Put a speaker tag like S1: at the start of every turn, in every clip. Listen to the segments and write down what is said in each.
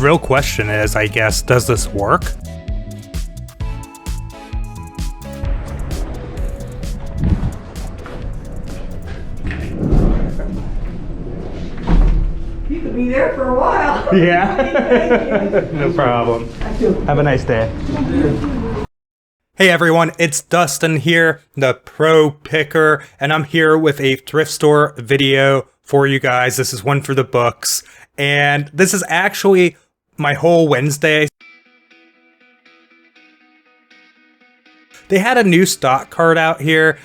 S1: real question is, I guess, does this work?
S2: You could be there for a while.
S1: Yeah. No problem. Have a nice day. Hey everyone, it's Dustin here, the Pro Picker, and I'm here with a thrift store video for you guys. This is one for the books, and this is actually my whole Wednesday. They had a new stock card out here.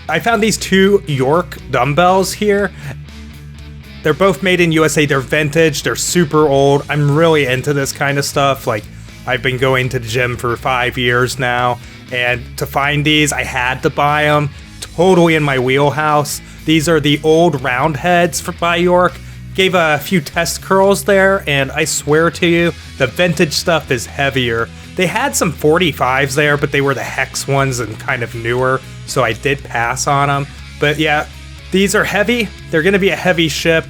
S1: I found these two York dumbbells here. They're both made in USA. They're vintage. They're super old. I'm really into this kind of stuff. Like, I've been going to the gym for 5 years now, and to find these, I had to buy them. Totally in my wheelhouse. These are the old round heads by York. Gave a few test curls there, and I swear to you, the vintage stuff is heavier. They had some 45s there, but they were the hex ones and kind of newer, so I did pass on them. But yeah, these are heavy. They're going to be a heavy ship.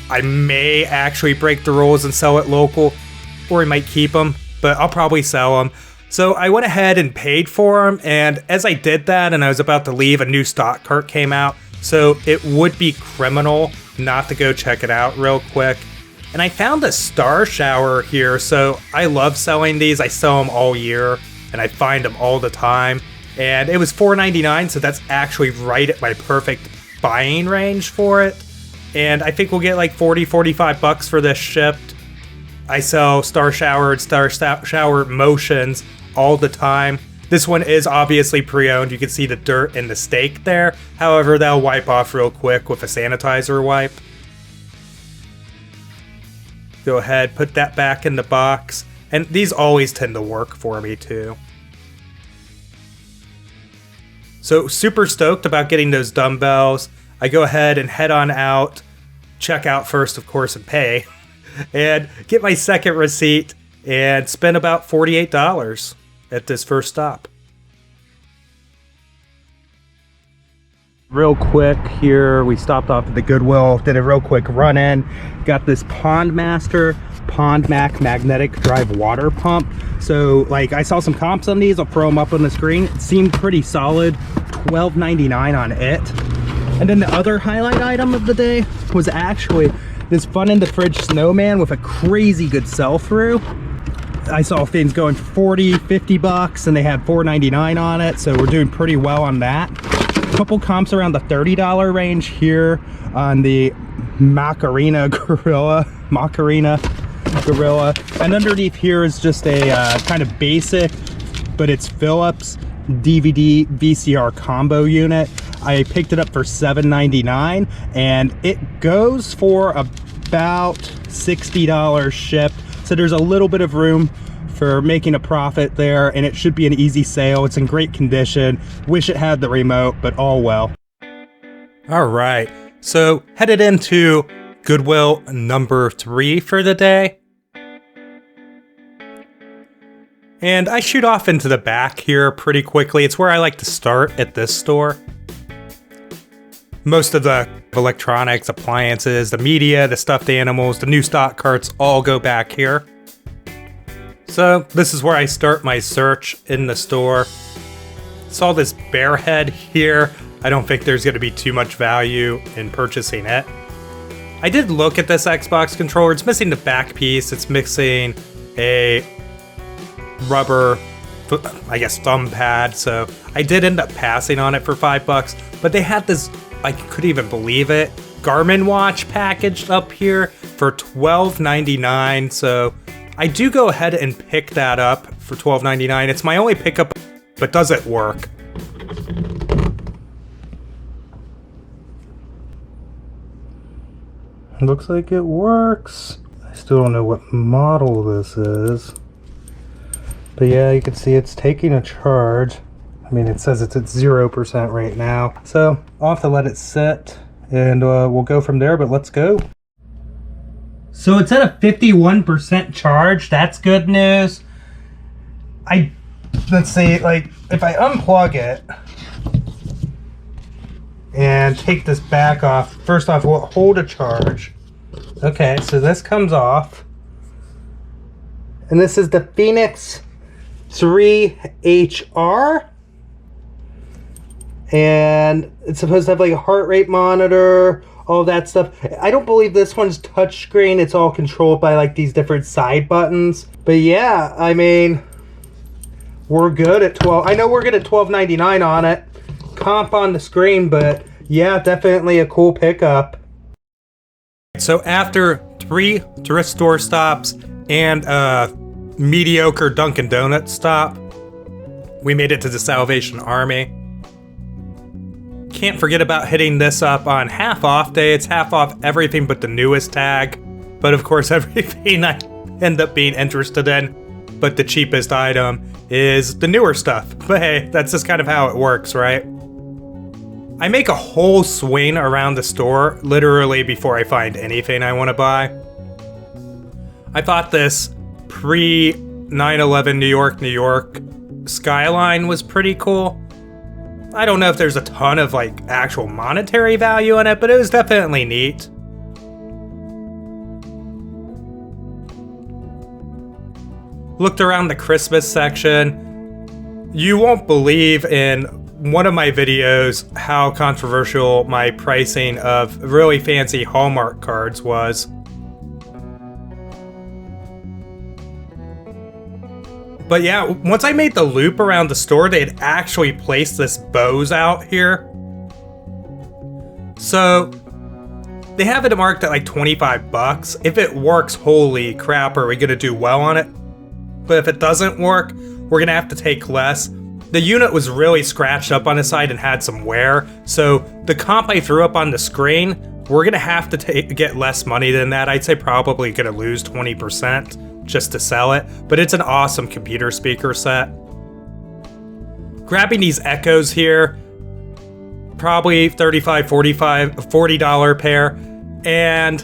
S1: I may actually break the rules and sell it local, or I might keep them, but I'll probably sell them. So I went ahead and paid for them, and as I did that and I was about to leave, a new stock cart came out. So it would be criminal not to go check it out real quick. And I found a Star Shower here, so I love selling these. I sell them all year, and I find them all the time. And it was $4.99, so that's actually right at my perfect buying range for it. And I think we'll get like 40-45 bucks for this shipped. I sell Star Shower and Star Shower Motions all the time. This one is obviously pre-owned. You can see the dirt and the stake there. However, they'll wipe off real quick with a sanitizer wipe. Go ahead, put that back in the box. And these always tend to work for me too. So super stoked about getting those dumbbells. I go ahead and head on out, check out first, of course, and pay, and get my second receipt and spend about $48 at this first stop. Real quick here, we stopped off at the Goodwill, did a real quick run in, got this Pond Master Pond Mac magnetic drive water pump. So like, I saw some comps on these, I'll throw them up on the screen. It seemed pretty solid, $12.99 on it. And then the other highlight item of the day was actually this fun in the fridge snowman with a crazy good sell-through. I saw things going for 40, 50 bucks, and they had $4.99 on it, so we're doing pretty well on that. A couple comps around the $30 range here on the Macarena Gorilla. And underneath here is just a kind of basic, but it's Philips DVD VCR combo unit. I picked it up for $7.99, and it goes for about $60 shipped. So there's a little bit of room for making a profit there, and it should be an easy sale. It's in great condition. Wish it had the remote, but all well. All right, so headed into Goodwill number 3 for the day. And I shoot off into the back here pretty quickly. It's where I like to start at this store. Most of the electronics, appliances, the media, the stuffed animals, the new stock carts all go back here. So this is where I start my search in the store. Saw this bear head here. I don't think there's going to be too much value in purchasing it. I did look at this Xbox controller. It's missing the back piece. It's missing a rubber, I guess, thumb pad. So I did end up passing on it for $5, but they had this, I couldn't even believe it, Garmin watch packaged up here for $12.99. So I do go ahead and pick that up for $12.99. It's my only pickup, but does it work? Looks like it works. I still don't know what model this is. But yeah, you can see it's taking a charge. I mean, it says it's at 0% right now. So I'll have to let it sit, and we'll go from there, but let's go. So it's at a 51% charge. That's good news. I let's see, like, if I unplug it and take this back off, first off, we'll hold a charge. Okay, so this comes off. And this is the Phoenix 3HR. And it's supposed to have like a heart rate monitor, all that stuff. I don't believe this one's touchscreen. It's all controlled by like these different side buttons. But yeah, I mean, we're good at 12. I know we're good at $12.99 on it. Comp on the screen, but yeah, definitely a cool pickup. So after 3 thrift store stops and a mediocre Dunkin' Donuts stop, we made it to the Salvation Army. Can't forget about hitting this up on half off day. It's half off everything but the newest tag. But of course, everything I end up being interested in, but the cheapest item is the newer stuff. But hey, that's just kind of how it works, right? I make a whole swing around the store literally before I find anything I want to buy. I thought this pre 9/11 New York skyline was pretty cool. I don't know if there's a ton of like actual monetary value in it, but it was definitely neat. Looked around the Christmas section. You won't believe in one of my videos how controversial my pricing of really fancy Hallmark cards was. But yeah, once I made the loop around the store, they had actually placed this bows out here. So they have it marked at like 25 bucks. If it works, holy crap, are we gonna do well on it? But if it doesn't work, we're gonna have to take less. The unit was really scratched up on the side and had some wear, so the comp I threw up on the screen, we're gonna have to get less money than that. I'd say probably gonna lose 20% just to sell it, but it's an awesome computer speaker set. Grabbing these Echoes here, probably $35, $40 pair, and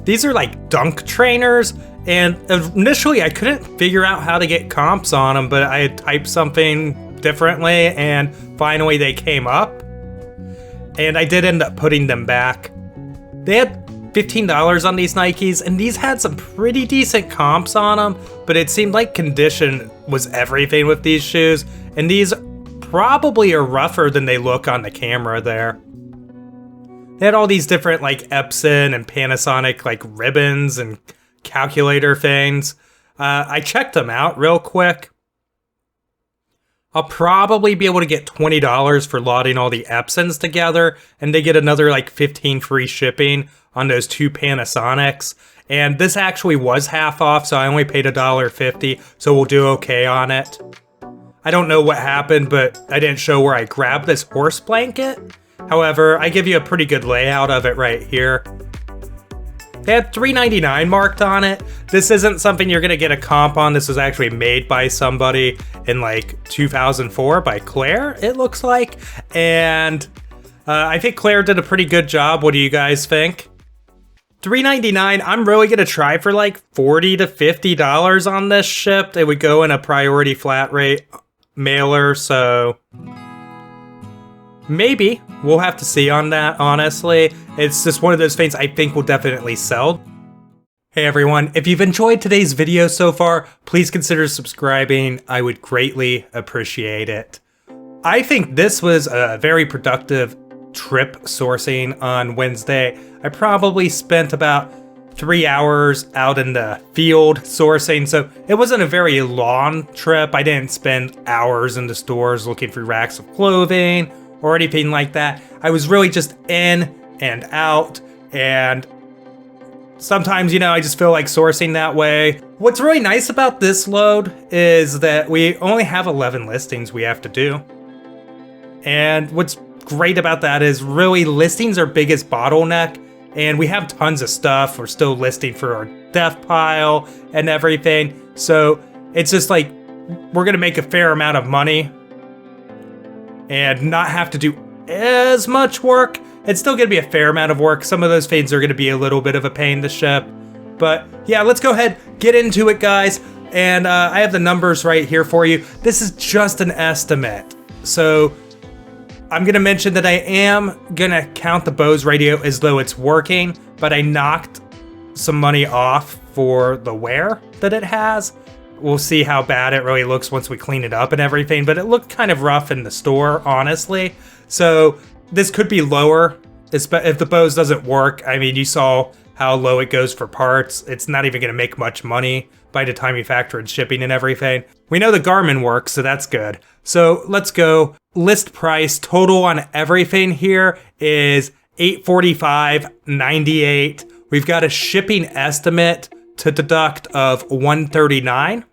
S1: these are like dunk trainers, and initially I couldn't figure out how to get comps on them, but I had typed something differently, and finally they came up, and I did end up putting them back. They had $15 on these Nikes, and these had some pretty decent comps on them, but it seemed like condition was everything with these shoes, and these probably are rougher than they look on the camera there. They had all these different like Epson and Panasonic like ribbons and calculator things. I checked them out real quick. I'll probably be able to get $20 for loading all the Epsons together, and they get another like $15 free shipping on those 2 Panasonics. And this actually was half off, so I only paid $1.50, so we'll do okay on it. I don't know what happened, but I didn't show where I grabbed this horse blanket. However, I give you a pretty good layout of it right here. They had $3.99 marked on it. This isn't something you're gonna get a comp on. This was actually made by somebody in like 2004 by Claire, it looks like. And I think Claire did a pretty good job. What do you guys think? $3.99, I'm really gonna try for like $40 to $50 on this shipped. It would go in a priority flat rate mailer, so maybe. We'll have to see on that, honestly. It's just one of those things I think will definitely sell. Hey everyone, if you've enjoyed today's video so far, please consider subscribing. I would greatly appreciate it. I think this was a very productive trip sourcing on Wednesday. I probably spent about 3 hours out in the field sourcing, so it wasn't a very long trip. I didn't spend hours in the stores looking for racks of clothing or anything like that. I was really just in and out, and sometimes, you know, I just feel like sourcing that way. What's really nice about this load is that we only have 11 listings we have to do. And what's great about that is really listings are biggest bottleneck, and we have tons of stuff. We're still listing for our death pile and everything. So it's just like, we're gonna make a fair amount of money and not have to do as much work. It's still gonna be a fair amount of work. Some of those fades are gonna be a little bit of a pain to ship. But yeah, let's go ahead, get into it, guys. And I have the numbers right here for you. This is just an estimate. So I'm going to mention that I am going to count the Bose radio as though it's working, but I knocked some money off for the wear that it has. We'll see how bad it really looks once we clean it up and everything, but it looked kind of rough in the store, honestly. So this could be lower if the Bose doesn't work. I mean, you saw how low it goes for parts. It's not even going to make much money by the time you factor in shipping and everything. We know the Garmin works, so that's good. So let's go. List price total on everything here is $845.98. We've got a shipping estimate to deduct of $139.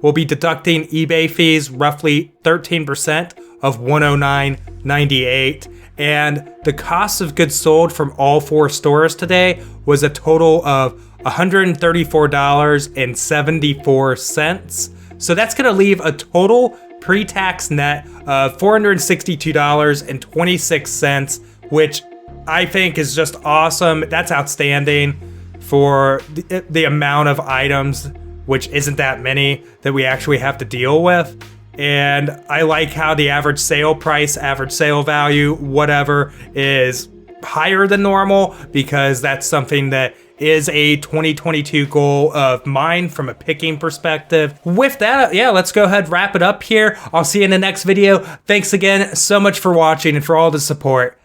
S1: We'll be deducting eBay fees, roughly 13% of $109.98. And the cost of goods sold from all 4 stores today was a total of $134.74. So that's going to leave a total pre-tax net of $462.26, which I think is just awesome. That's outstanding for the amount of items, which isn't that many, that we actually have to deal with. And I like how the average sale price, average sale value, whatever, is higher than normal, because that's something that is a 2022 goal of mine from a picking perspective. With that, yeah, let's go ahead and wrap it up here. I'll see you in the next video. Thanks again so much for watching and for all the support.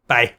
S1: Bye.